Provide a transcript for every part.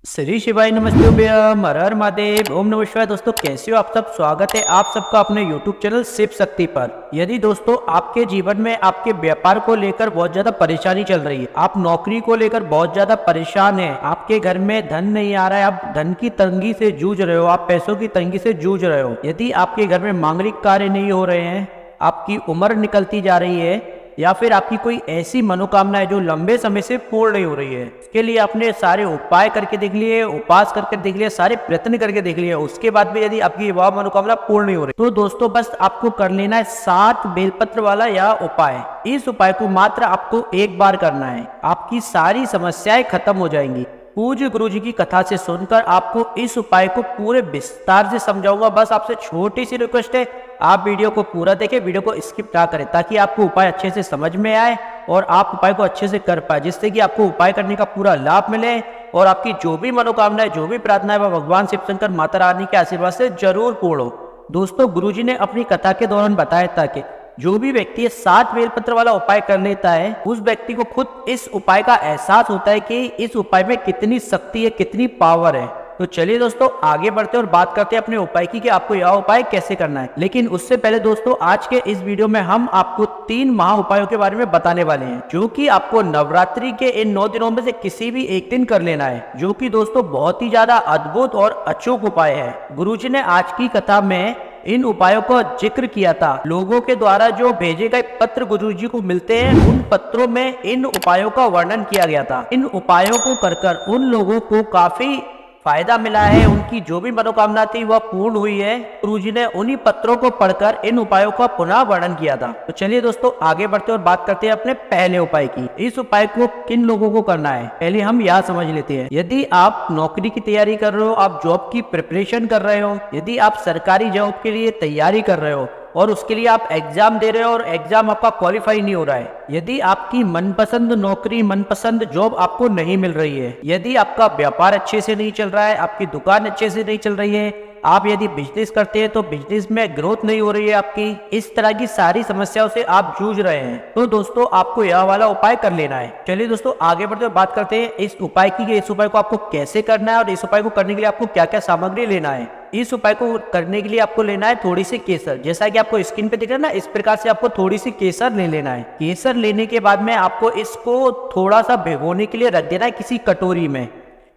श्री शिवाय नमस्ते भैया, हर हर महादेव, ओम नमः शिवाय। दोस्तों कैसे हो आप सब? स्वागत है आप सबका अपने YouTube चैनल शिव शक्ति पर। यदि दोस्तों आपके जीवन में आपके व्यापार को लेकर बहुत ज्यादा परेशानी चल रही है, आप नौकरी को लेकर बहुत ज्यादा परेशान हैं, आपके घर में धन नहीं आ रहा है, आप धन की तंगी से जूझ रहे हो, आप पैसों की तंगी से जूझ रहे हो, यदि आपके घर में मांगलिक कार्य नहीं हो रहे हैं, आपकी उम्र निकलती जा रही है, या फिर आपकी कोई ऐसी मनोकामना है जो लंबे समय से पूर्ण नहीं हो रही है, उसके लिए आपने सारे उपाय करके देख लिए, उपास करके देख लिया, सारे प्रयत्न करके देख लिए, उसके बाद भी यदि आपकी वह मनोकामना पूर्ण नहीं हो रही, तो दोस्तों बस आपको कर लेना है 7 बेलपत्र वाला यह उपाय। इस उपाय को मात्र आपको एक बार करना है, आपकी सारी समस्याएं खत्म हो जाएंगी। पूज्य गुरु जी की कथा से सुनकर आपको इस उपाय को पूरे विस्तार से समझाऊंगा। बस आपसे छोटी सी रिक्वेस्ट है, आप वीडियो को पूरा देखें, वीडियो को स्किप ना करें, ताकि आपको उपाय अच्छे से समझ में आए और आप उपाय को अच्छे से कर पाए, जिससे कि आपको उपाय करने का पूरा लाभ मिले और आपकी जो भी मनोकामना है, जो भी प्रार्थना है, वह भगवान शिव शंकर माता रानी के आशीर्वाद से जरूर पूर्ण हो। दोस्तों गुरुजी ने अपनी कथा के दौरान बताया था कि जो भी व्यक्ति 7 बेलपत्र वाला उपाय कर लेता है, उस व्यक्ति को खुद इस उपाय का एहसास होता है कि इस उपाय में कितनी शक्ति है, कितनी पावर है। तो चलिए दोस्तों आगे बढ़ते हैं और बात करते हैं अपने उपाय की कि आपको यह उपाय कैसे करना है। लेकिन उससे पहले दोस्तों आज के इस वीडियो में हम आपको 3 महा उपायों के बारे में बताने वाले हैं, जो कि आपको नवरात्रि के इन 9 दिनों में से किसी भी एक दिन कर लेना है, जो कि दोस्तों बहुत ही ज्यादा अद्भुत और अचूक उपाय है। गुरुजी ने आज की कथा में इन उपायों का जिक्र किया था। लोगों के द्वारा जो भेजे गए पत्र गुरुजी को मिलते हैं, उन पत्रों में इन उपायों का वर्णन किया गया था। इन उपायों को कर उन लोगों को काफी फायदा मिला है, उनकी जो भी मनोकामना थी वह पूर्ण हुई है। गुरुजी ने उन्हीं पत्रों को पढ़कर इन उपायों का पुनः वर्णन किया था। तो चलिए दोस्तों आगे बढ़ते और बात करते हैं अपने पहले उपाय की। इस उपाय को किन लोगों को करना है, पहले हम यह समझ लेते हैं। यदि आप नौकरी की तैयारी कर रहे हो, आप जॉब की प्रिपरेशन कर रहे हो, यदि आप सरकारी जॉब के लिए तैयारी कर रहे हो और उसके लिए आप एग्जाम दे रहे हो और एग्जाम आपका क्वालिफाई नहीं हो रहा है, यदि आपकी मनपसंद नौकरी, मनपसंद जॉब आपको नहीं मिल रही है, यदि आपका व्यापार अच्छे से नहीं चल रहा है, आपकी दुकान अच्छे से नहीं चल रही है, आप यदि बिजनेस करते हैं तो बिजनेस में ग्रोथ नहीं हो रही है आपकी, इस तरह की सारी समस्याओं से आप जूझ रहे हैं, तो दोस्तों आपको यह वाला उपाय कर लेना है। चलिए दोस्तों आगे बढ़ते हुए बात करते हैं इस उपाय की, इस उपाय को आपको कैसे करना है और इस उपाय को करने के लिए आपको क्या क्या सामग्री लेना है। इस उपाय को करने के लिए आपको लेना है थोड़ी सी केसर, जैसा कि आपको स्क्रीन पे दिख रहा है ना, इस प्रकार से आपको थोड़ी सी केसर ले लेना है। केसर लेने के बाद में आपको इसको थोड़ा सा भिगोने के लिए रख देना है किसी कटोरी में।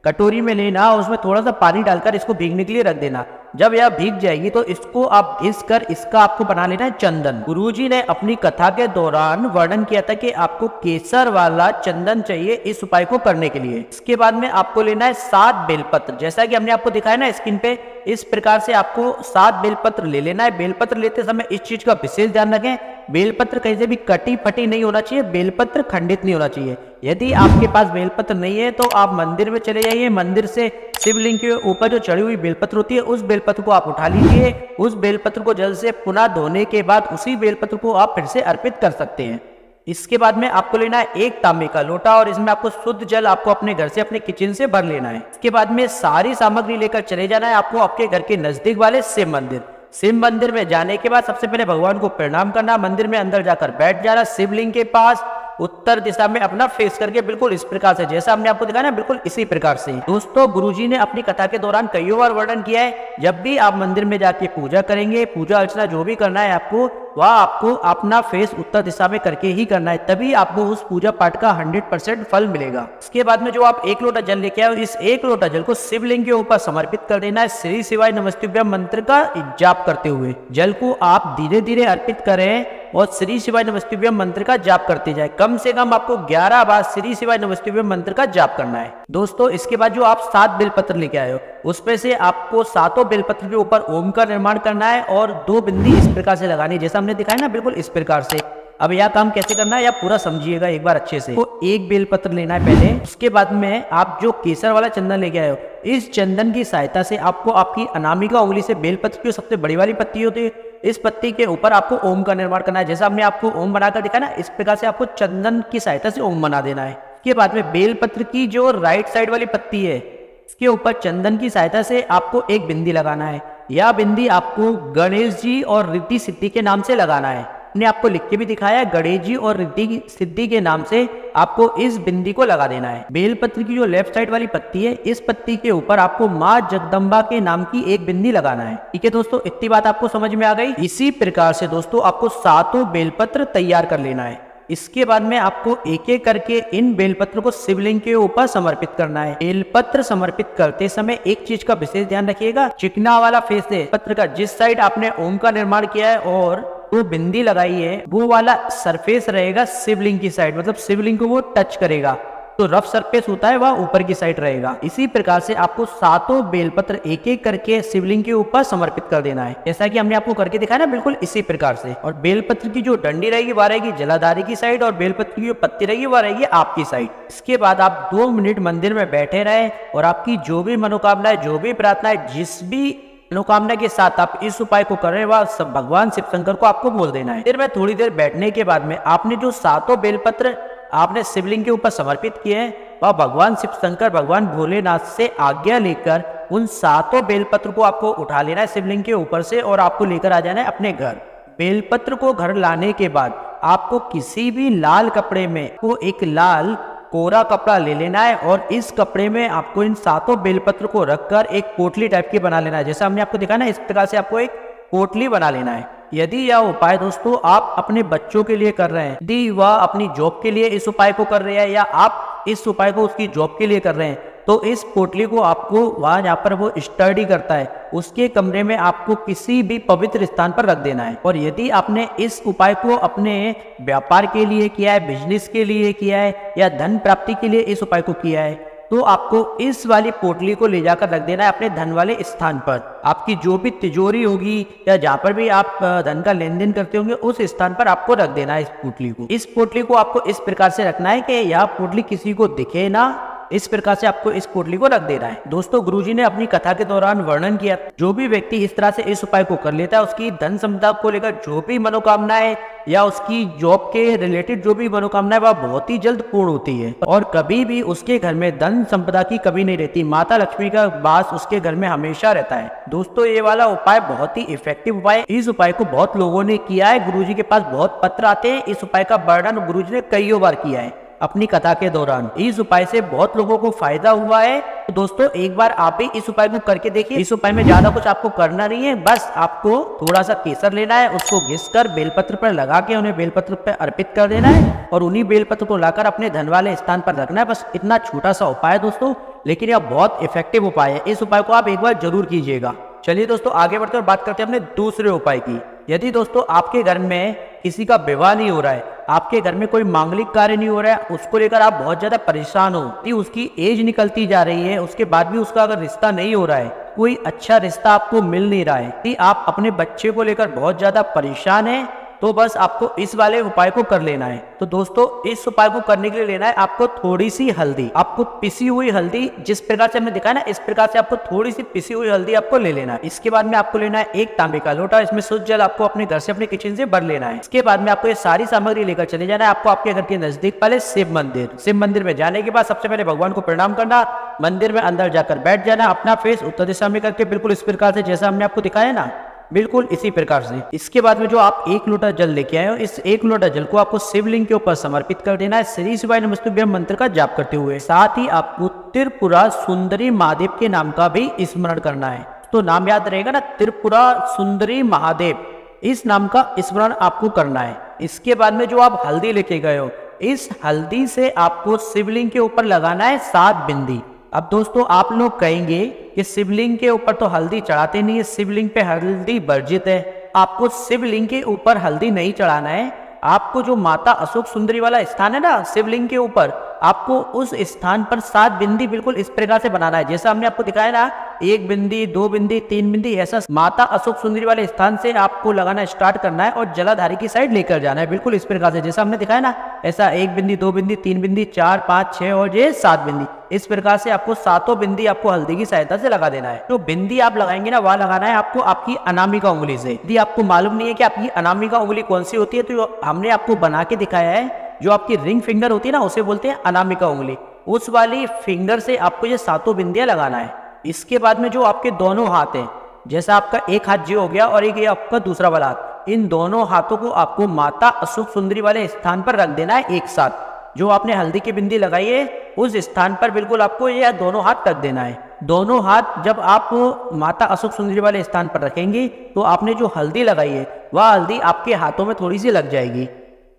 कटोरी में लेना, उसमें थोड़ा सा पानी डालकर इसको भीगने के लिए रख देना। जब यह भीग जाएगी तो इसको आप घिस कर इसका आपको बना लेना है चंदन। गुरुजी ने अपनी कथा के दौरान वर्णन किया था कि आपको केसर वाला चंदन चाहिए इस उपाय को करने के लिए। इसके बाद में आपको लेना है 7 बेलपत्र, जैसा कि हमने आपको दिखाया ना स्क्रीन पे, इस प्रकार से आपको 7 बेलपत्र ले लेना है। बेलपत्र लेते समय इस चीज का विशेष ध्यान रखें, बेलपत्र कहीं से भी कटी फटी नहीं होना चाहिए, बेलपत्र खंडित नहीं होना चाहिए। यदि आपके पास बेलपत्र नहीं है तो आप मंदिर में चले जाइए, मंदिर से शिवलिंग के ऊपर जो चढ़ी हुई बेलपत्र होती है, उस बेलपत्र को आप उठा लीजिए। उस बेलपत्र को जल से पुनः धोने के बाद उसी बेलपत्र को आप फिर से अर्पित कर सकते हैं। इसके बाद में आपको लेना है 1 तांबे का लोटा और इसमें आपको शुद्ध जल आपको अपने घर से, अपने किचन से भर लेना है। इसके बाद में सारी सामग्री लेकर चले जाना है आपको आपके घर के नजदीक वाले शिव मंदिर। शिव मंदिर में जाने के बाद सबसे पहले भगवान को प्रणाम करना, मंदिर में अंदर जाकर बैठ जाना, शिवलिंग के पास उत्तर दिशा में अपना फेस करके, बिल्कुल इस प्रकार से जैसा हमने आपको दिखाया ना, बिल्कुल इसी प्रकार से। दोस्तों गुरुजी ने अपनी कथा के दौरान कई बार वर्णन किया है, जब भी आप मंदिर में जाके पूजा करेंगे, पूजा अर्चना जो भी करना है आपको, वह आपको अपना फेस उत्तर दिशा में करके ही करना है, तभी आपको उस पूजा पाठ का 100% फल मिलेगा। इसके बाद में जो आप 1 लोटा जल लेके आए, इस 1 लोटा जल को शिवलिंग के ऊपर समर्पित कर देना है, श्री शिवाय नमस्तुभ्यम मंत्र का जाप करते हुए। जल को आप धीरे धीरे अर्पित करें और श्री शिवाय नमस्तुभ्यम मंत्र का जाप करते जाए। कम से कम आपको 11 बार श्री शिवाय नमस्तुभ्यम मंत्र का जाप करना है। दोस्तों इसके बाद जो आप 7 बेलपत्र लेके आए हो, उसमें से आपको 7 बेलपत्र के ऊपर ओम का निर्माण करना है और 2 बिंदी इस प्रकार से लगानी है, जैसा हमने दिखाया ना, बिल्कुल इस प्रकार से। अब यह काम कैसे करना है, या पूरा समझिएगा एक बार अच्छे से। तो 1 बेलपत्र लेना है पहले, उसके बाद में आप जो केसर वाला चंदन लेके आए हो, इस चंदन की सहायता से आपको आपकी अनामिका उंगली से बेलपत्र की सबसे बड़ी वाली पत्ती होती है, इस पत्ती के ऊपर आपको ओम का निर्माण करना है। जैसा हमने आपको ओम बनाकर दिखाया ना, इस प्रकार से आपको चंदन की सहायता से ओम बना देना है। इसके बाद में बेलपत्र की जो राइट साइड वाली पत्ती है, इसके ऊपर चंदन की सहायता से आपको 1 बिंदी लगाना है। यह बिंदी आपको गणेश जी और रिद्धि सिद्धि के नाम से लगाना है। हमने आपको लिख के भी दिखाया है, गणेश जी और रिद्धि सिद्धि के नाम से आपको इस बिंदी को लगा देना है। बेलपत्र की जो लेफ्ट साइड वाली पत्ती है, इस पत्ती के ऊपर आपको माँ जगदम्बा के नाम की एक बिंदी लगाना है। ठीक है दोस्तों, इतनी बात आपको समझ में आ गई। इसी प्रकार से दोस्तों आपको 7 बेलपत्र तैयार कर लेना है। इसके बाद में आपको एक एक करके इन बेलपत्र को शिवलिंग के ऊपर समर्पित करना है। बेलपत्र समर्पित करते समय एक चीज का विशेष ध्यान रखिएगा, चिकना वाला फेस है पत्र का, जिस साइड आपने ओम का निर्माण किया है और वो बिंदी लगाई है, वो वाला सरफेस रहेगा शिवलिंग की साइड, मतलब शिवलिंग को वो टच करेगा। तो रफ सरफेस होता है वह ऊपर की साइड रहेगा। इसी प्रकार से आपको 7 बेलपत्र एक एक करके शिवलिंग के ऊपर समर्पित कर देना है, जैसा कि हमने आपको करके दिखाया ना, बिल्कुल इसी प्रकार से। और बेलपत्र की जो डंडी रहेगी वह रहेगी जलाधारी की साइड और बेलपत्र की जो पत्ती रहेगी वह रहेगी आपकी साइड। इसके बाद आप 2 मिनट मंदिर में बैठे रहे और आपकी जो भी मनोकामना है, जो भी प्रार्थना है, जिस भी मनोकामना के साथ आप इस उपाय को कर रहे हैं वह सब भगवान शिव शंकर को आपको बोल देना है। फिर में थोड़ी देर बैठने के बाद में आपने जो 7 बेलपत्र आपने शिवलिंग के ऊपर समर्पित किए हैं, वह भगवान शिव शंकर भगवान भोलेनाथ से आज्ञा लेकर उन 7 बेलपत्र को आपको उठा लेना है शिवलिंग के ऊपर से और आपको लेकर आ जाना है अपने घर। बेलपत्र को घर लाने के बाद आपको किसी भी लाल कपड़े में वो एक लाल कोरा कपड़ा ले लेना है और इस कपड़े में आपको इन 7 बेलपत्र को रखकर एक पोटली टाइप की बना लेना है। जैसा हमने आपको दिखाया ना, इस प्रकार से आपको एक पोटली बना लेना है। यदि यह उपाय दोस्तों आप अपने बच्चों के लिए कर रहे हैं, यदि वह अपनी जॉब के लिए इस उपाय को कर रहे हैं या आप इस उपाय को उसकी जॉब के लिए कर रहे हैं, तो इस पोटली को आपको वहां जहाँ पर वो स्टडी करता है उसके कमरे में आपको किसी भी पवित्र स्थान पर रख देना है। और यदि आपने इस उपाय को अपने व्यापार के लिए किया है, बिजनेस के लिए किया है या धन प्राप्ति के लिए इस उपाय को किया है, तो आपको इस वाली पोटली को ले जाकर रख देना है अपने धन वाले स्थान पर। आपकी जो भी तिजोरी होगी या जहाँ पर भी आप धन का लेन देन करते होंगे उस स्थान पर आपको रख देना है इस पोटली को। इस पोटली को आपको इस प्रकार से रखना है कि यह पोटली किसी को दिखे ना, इस प्रकार से आपको इस पोटली को रख देना है। दोस्तों गुरुजी ने अपनी कथा के दौरान वर्णन किया, जो भी व्यक्ति इस तरह से इस उपाय को कर लेता है उसकी धन संपदा को लेकर जो भी मनोकामनाएं या उसकी जॉब के रिलेटेड जो भी मनोकामनाएं वह बहुत ही जल्द पूर्ण होती है और कभी भी उसके घर में धन संपदा की कमी नहीं रहती। माता लक्ष्मी का वास उसके घर में हमेशा रहता है। दोस्तों ये वाला उपाय बहुत ही इफेक्टिव उपाय, इस उपाय को बहुत लोगों ने किया है। गुरुजी के पास बहुत पत्र आते हैं, इस उपाय का वर्णन गुरुजी ने कई बार किया है अपनी कथा के दौरान। इस उपाय से बहुत लोगों को फायदा हुआ है। तो दोस्तों एक बार आप भी इस उपाय को करके देखिए। इस उपाय में ज्यादा कुछ आपको करना नहीं है, बस आपको थोड़ा सा केसर लेना है, उसको घिसकर बेलपत्र पर लगा के उन्हें बेलपत्र पर अर्पित कर देना है और उन्हीं बेलपत्र को लाकर अपने धन वाले स्थान पर रखना है। बस इतना छोटा सा उपाय है दोस्तों, लेकिन यह बहुत इफेक्टिव उपाय है। इस उपाय को आप एक बार जरूर कीजिएगा। चलिए दोस्तों आगे बढ़ते और बात करते हैं अपने दूसरे उपाय की। यदि दोस्तों आपके घर में किसी का विवाह नहीं हो रहा है, आपके घर में कोई मांगलिक कार्य नहीं हो रहा है, उसको लेकर आप बहुत ज्यादा परेशान हो, यदि उसकी एज निकलती जा रही है, उसके बाद भी उसका अगर रिश्ता नहीं हो रहा है, कोई अच्छा रिश्ता आपको मिल नहीं रहा है, यदि आप अपने बच्चे को लेकर बहुत ज्यादा परेशान है, तो बस आपको इस वाले उपाय को कर लेना है। तो दोस्तों इस उपाय को करने के लिए लेना है आपको थोड़ी सी हल्दी, आपको पिसी हुई हल्दी, जिस प्रकार से हमने दिखाया ना इस प्रकार से आपको थोड़ी सी पिसी हुई हल्दी आपको ले लेना है। इसके बाद में आपको लेना है एक तांबे का लोटा, इसमें शुद्ध जल आपको अपने घर से अपने किचन से भर लेना है। इसके बाद में आपको ये सारी सामग्री लेकर चले जाना है आपको आपके घर के नजदीक वाले शिव मंदिर में जाने के बाद सबसे पहले भगवान को प्रणाम करना, मंदिर में अंदर जाकर बैठ जाना, अपना फेस उत्तर दिशा में करके बिल्कुल इस प्रकार से जैसा हमने आपको दिखाया ना, बिल्कुल इसी प्रकार से। इसके बाद में जो आप 1 लोटा जल लेके आए हो, इस 1 लोटा जल को आपको शिवलिंग के ऊपर समर्पित कर देना है श्री शिवाय नमस्तुभ्यम मंत्र का जाप करते हुए। साथ ही आपको त्रिपुरा सुंदरी महादेव के नाम का भी स्मरण करना है। तो नाम याद रहेगा ना, त्रिपुरा सुंदरी महादेव, इस नाम का स्मरण आपको करना है। इसके बाद में जो आप हल्दी लेके गए हो, इस हल्दी से आपको शिवलिंग के ऊपर लगाना है 7 बिंदी। अब दोस्तों आप लोग कहेंगे कि शिवलिंग के ऊपर तो हल्दी चढ़ाते नहीं है, शिवलिंग पे हल्दी वर्जित है। आपको शिवलिंग के ऊपर हल्दी नहीं चढ़ाना है, आपको जो माता अशोक सुंदरी वाला स्थान है ना शिवलिंग के ऊपर, आपको उस स्थान पर 7 बिंदी बिल्कुल इस प्रकार से बनाना है जैसा हमने आपको दिखाया ना, 1 बिंदी 2 बिंदी 3 बिंदी, ऐसा माता अशोक सुंदरी वाले स्थान से आपको लगाना स्टार्ट करना है और जलाधारी की साइड लेकर जाना है बिल्कुल इस प्रकार से जैसा हमने दिखाया ना, ऐसा 1 बिंदी 2 बिंदी 3 बिंदी 4 5 6 और ये 7 बिंदी, इस प्रकार से आपको 7 बिंदी आपको हल्दी की सहायता से लगा देना है। तो बिंदी आप लगाएंगे ना, वह लगाना है आपको आपकी अनामिका उंगली से। यदि आपको मालूम नहीं है कि आपकी अनामिका उंगली कौन सी होती है, तो हमने आपको बना के दिखाया है, जो आपकी रिंग फिंगर होती है ना उसे बोलते हैं अनामिका उंगली, उस वाली फिंगर से आपको ये 7 बिंदियां लगाना है। इसके बाद में जो आपके दोनों हाथ हैं, जैसा आपका एक हाथ जी हो गया और एक ये आपका दूसरा वाला हाथ, इन दोनों हाथों को आपको माता अशोक सुंदरी वाले स्थान पर रख देना है एक साथ। जो आपने हल्दी की बिंदी लगाई है उस स्थान पर बिल्कुल आपको यह दोनों हाथ रख देना है। दोनों हाथ जब आप माता अशोक सुंदरी वाले स्थान पर रखेंगे तो आपने जो हल्दी लगाई है वह हल्दी आपके हाथों में थोड़ी सी लग जाएगी।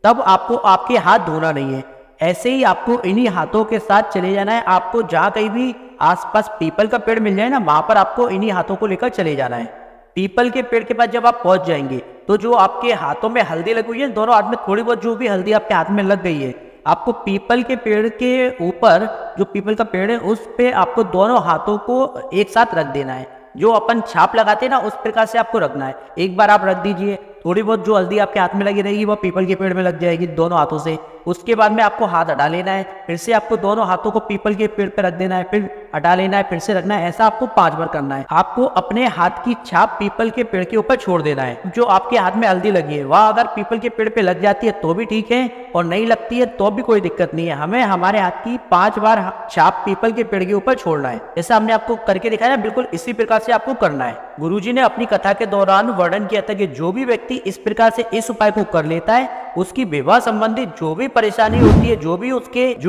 तब आपको आपके हाथ धोना नहीं है, ऐसे ही आपको इन्हीं हाथों के साथ चले जाना है। आपको जहाँ कहीं भी आसपास पीपल का पेड़ मिल जाए ना, वहां पर आपको इन्हीं हाथों को लेकर चले जाना है। पीपल के पेड़ के पास जब आप पहुंच जाएंगे तो जो आपके हाथों में हल्दी लगी हुई है, दोनों हाथ में थोड़ी बहुत जो भी हल्दी आपके हाथ में लग गई है, आपको पीपल के पेड़ के ऊपर, जो पीपल का पेड़ है उस पे आपको दोनों हाथों को एक साथ रख देना है। जो अपन छाप लगाते हैं ना उस प्रकार से आपको रखना है। एक बार आप रख दीजिए, थोड़ी बहुत जो हल्दी आपके हाथ में लगी रहेगी वह पीपल के पेड़ में लग जाएगी दोनों हाथों से। उसके बाद में आपको हाथ हटा लेना है, फिर से आपको दोनों हाथों को पीपल के पेड़ पर रख देना है, फिर हटा लेना है, फिर से रखना है। ऐसा आपको 5 बार करना है। आपको अपने हाथ की छाप पीपल के पेड़ के ऊपर छोड़ देना है। जो आपके हाथ में हल्दी लगी है वह अगर पीपल के पेड़ पे लग जाती है तो भी ठीक है, और नहीं लगती है तो भी कोई दिक्कत नहीं है। हमें हमारे हाथ की 5 बार छाप पीपल के पेड़ के ऊपर छोड़ना है। जैसा हमने आपको करके दिखाया ना, बिल्कुल इसी प्रकार से आपको करना है। गुरुजी ने अपनी कथा के दौरान वर्णन किया था कि जो भी व्यक्ति इस प्रकार से इस उपाय को कर लेता है उसकी विवाह संबंधित जो भी परेशानी होती है, जो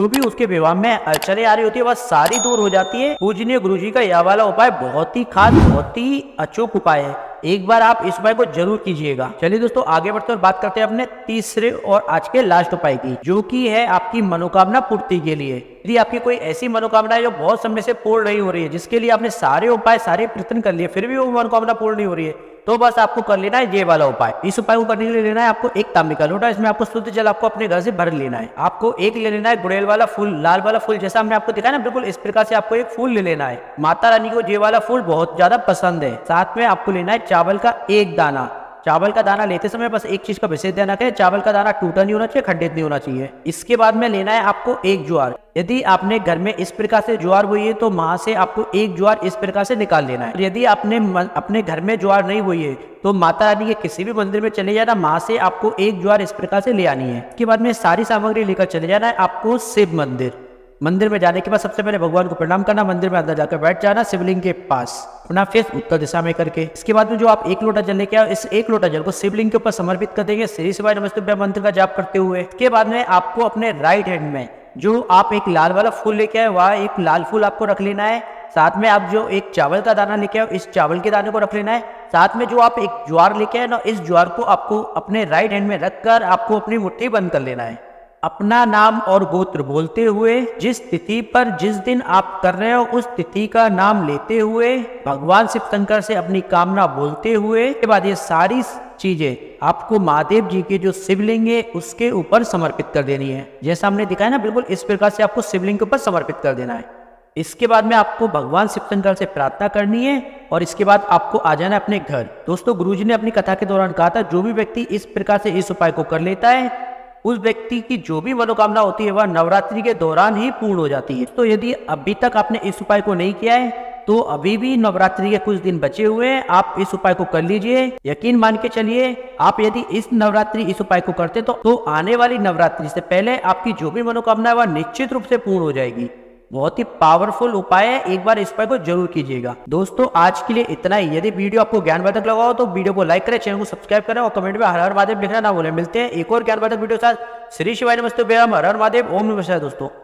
भी उसके विवाह में अड़चने आ रही होती है, वह सारी दूर हो जाती है। पूजनीय गुरुजी का यह वाला उपाय बहुत ही खास, बहुत ही अचूक उपाय है। एक बार आप इस उपाय को जरूर कीजिएगा। चलिए दोस्तों आगे बढ़ते और बात करते हैं अपने तीसरे और आज के लास्ट उपाय की, जो कि है आपकी मनोकामना पूर्ति के लिए। यदि आपकी कोई ऐसी मनोकामना है जो बहुत समय से पूर्ण नहीं हो रही है, जिसके लिए आपने सारे उपाय, सारे प्रयत्न कर लिए, फिर भी वो मनोकामना पूर्ण नहीं हो रही है, तो बस आपको कर लेना है ये वाला उपाय। इस उपाय को करने के लिए लेना है आपको एक तांबे का लोटा, इसमें आपको शुद्ध जल आपको अपने घर से भर लेना है। आपको एक ले लेना है गुड़ैल वाला फूल, लाल वाला फूल, जैसा हमने आपको दिखाया ना, बिल्कुल इस प्रकार से आपको एक फूल ले लेना है। माता रानी को ये वाला फूल बहुत ज्यादा पसंद है। साथ में आपको लेना है चावल का एक दाना। चावल का दाना लेते समय बस एक चीज का विशेष ध्यान रखें, चावल का दाना टूटा नहीं होना चाहिए, खंडित नहीं होना चाहिए। इसके बाद में लेना है आपको एक ज्वार। यदि आपने घर में इस प्रकार से ज्वार बोई है तो वहां से आपको एक ज्वार इस प्रकार से निकाल लेना है। यदि आपने अपने घर में ज्वार नहीं बोई है तो माता रानी के किसी भी मंदिर में चले जाना, वहां से आपको एक ज्वार इस प्रकार से ले आनी है। इसके बाद में सारी सामग्री लेकर चले जाना है आपको शिव मंदिर। मंदिर में जाने के बाद सबसे पहले भगवान को प्रणाम करना, मंदिर में अंदर जाकर बैठ जाना शिवलिंग के पास, अपना फेस उत्तर दिशा में करके। इसके बाद में जो आप एक लोटा जल लेके आओ, इस एक लोटा जल को शिवलिंग के ऊपर समर्पित कर देंगे श्री शिवाय नमस्तुभ्यं मंत्र का जाप करते हुए। इसके बाद में आपको अपने राइट हैंड में जो आप एक लाल वाला फूल लेके आए, वह एक लाल फूल आपको रख लेना है। साथ में आप जो एक चावल का दाना लेके आओ, इस चावल के दाने को रख लेना है। साथ में जो आप एक ज्वार लेके आए ना, इस ज्वार को आपको अपने राइट हैंड में रखकर आपको अपनी मुट्ठी बंद कर लेना है। अपना नाम और गोत्र बोलते हुए, जिस तिथि पर जिस दिन आप कर रहे हो उस तिथि का नाम लेते हुए, भगवान शिव शंकर से अपनी कामना बोलते हुए, के बाद ये सारी चीजें आपको महादेव जी के जो शिवलिंग है उसके ऊपर समर्पित कर देनी है। जैसा हमने दिखाया ना, बिल्कुल इस प्रकार से आपको शिवलिंग के ऊपर समर्पित कर देना है। इसके बाद में आपको भगवान शिव शंकर से प्रार्थना करनी है और इसके बाद आपको आ जाना है अपने घर। दोस्तों गुरुजी ने अपनी कथा के दौरान कहा था, जो भी व्यक्ति इस प्रकार से इस उपाय को कर लेता है उस व्यक्ति की जो भी मनोकामना होती है वह नवरात्रि के दौरान ही पूर्ण हो जाती है। तो यदि अभी तक आपने इस उपाय को नहीं किया है तो अभी भी नवरात्रि के कुछ दिन बचे हुए हैं, आप इस उपाय को कर लीजिए। यकीन मान के चलिए, आप यदि इस नवरात्रि इस उपाय को करते तो आने वाली नवरात्रि से पहले आपकी जो भी मनोकामना है वह निश्चित रूप से पूर्ण हो जाएगी। बहुत ही पावरफुल उपाय है, एक बार इस उपाय को जरूर कीजिएगा। दोस्तों आज के लिए इतना ही। यदि वीडियो आपको ज्ञानवर्धक लगा हो तो वीडियो को लाइक करें, चैनल को सब्सक्राइब करें और कमेंट में हर हर महादेव लिखना ना भूलें। मिलते हैं एक और ज्ञानवर्धक वीडियो के साथ। श्री शिवाय नमस्तुभ्यं, हर हर महादेव, ओम नमः शिवाय दोस्तों।